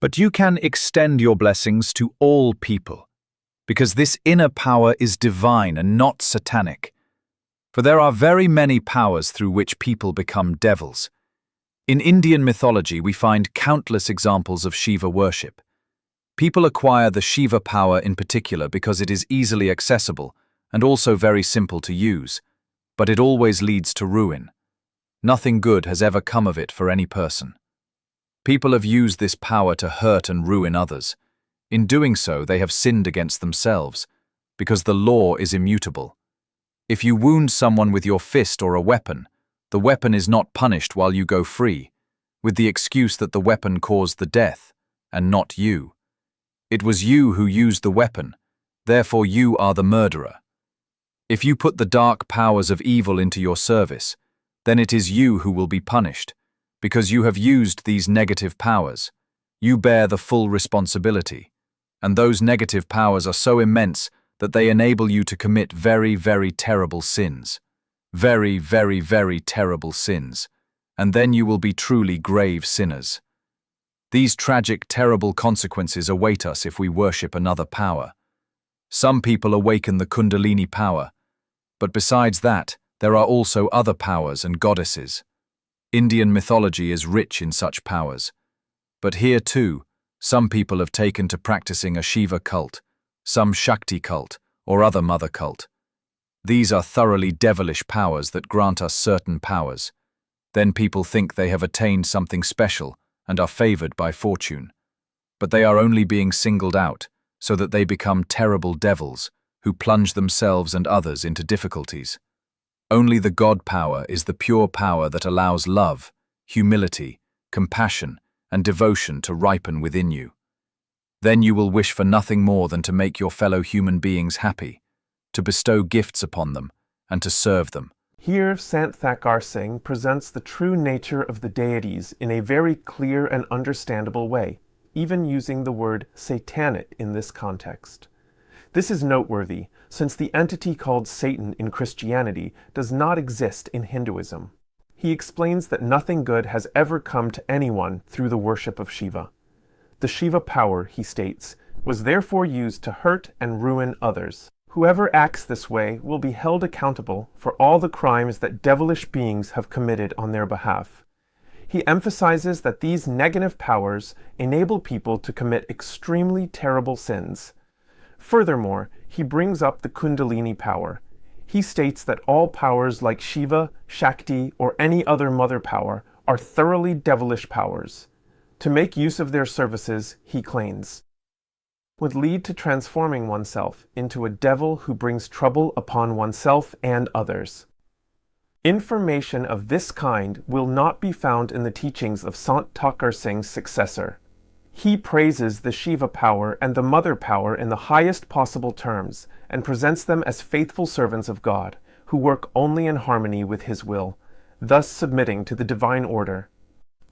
But you can extend your blessings to all people, because this inner power is divine and not satanic. For there are very many powers through which people become devils. In Indian mythology, we find countless examples of Shiva worship. People acquire the Shiva power in particular because it is easily accessible and also very simple to use, but it always leads to ruin. Nothing good has ever come of it for any person. People have used this power to hurt and ruin others. In doing so, they have sinned against themselves, because the law is immutable. If you wound someone with your fist or a weapon, the weapon is not punished while you go free, with the excuse that the weapon caused the death, and not you. It was you who used the weapon, therefore you are the murderer. If you put the dark powers of evil into your service, then it is you who will be punished, because you have used these negative powers. You bear the full responsibility, and those negative powers are so immense that they enable you to commit very, very terrible sins. Very, very, very terrible sins, and then you will be truly grave sinners. These tragic, terrible consequences await us if we worship another power. Some people awaken the Kundalini power, but besides that, there are also other powers and goddesses. Indian mythology is rich in such powers. But here too, some people have taken to practicing a Shiva cult, some Shakti cult, or other mother cult. These are thoroughly devilish powers that grant us certain powers. Then people think they have attained something special and are favored by fortune. But they are only being singled out so that they become terrible devils who plunge themselves and others into difficulties. Only the God power is the pure power that allows love, humility, compassion, and devotion to ripen within you. Then you will wish for nothing more than to make your fellow human beings happy, to bestow gifts upon them, and to serve them. Here, Sant Thakar Singh presents the true nature of the deities in a very clear and understandable way, even using the word satanic in this context. This is noteworthy, since the entity called Satan in Christianity does not exist in Hinduism. He explains that nothing good has ever come to anyone through the worship of Shiva. The Shiva power, he states, was therefore used to hurt and ruin others. Whoever acts this way will be held accountable for all the crimes that devilish beings have committed on their behalf. He emphasizes that these negative powers enable people to commit extremely terrible sins. Furthermore, he brings up the Kundalini power. He states that all powers like Shiva, Shakti, or any other mother power are thoroughly devilish powers. To make use of their services, he claims, would lead to transforming oneself into a devil who brings trouble upon oneself and others. Information of this kind will not be found in the teachings of Sant Thakar Singh's successor. He praises the Shiva power and the mother power in the highest possible terms and presents them as faithful servants of God, who work only in harmony with His will, thus submitting to the divine order.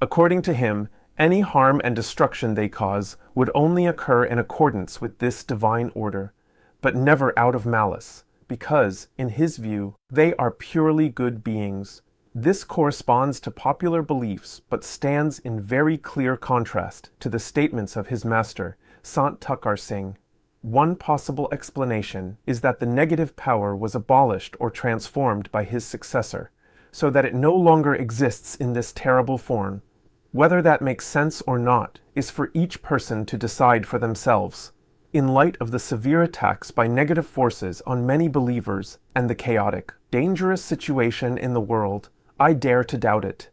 According to him, any harm and destruction they cause would only occur in accordance with this divine order, but never out of malice, because, in his view, they are purely good beings. This corresponds to popular beliefs, but stands in very clear contrast to the statements of his master, Sant Thakar Singh. One possible explanation is that the negative power was abolished or transformed by his successor, so that it no longer exists in this terrible form. Whether that makes sense or not is for each person to decide for themselves. In light of the severe attacks by negative forces on many believers and the chaotic, dangerous situation in the world, I dare to doubt it.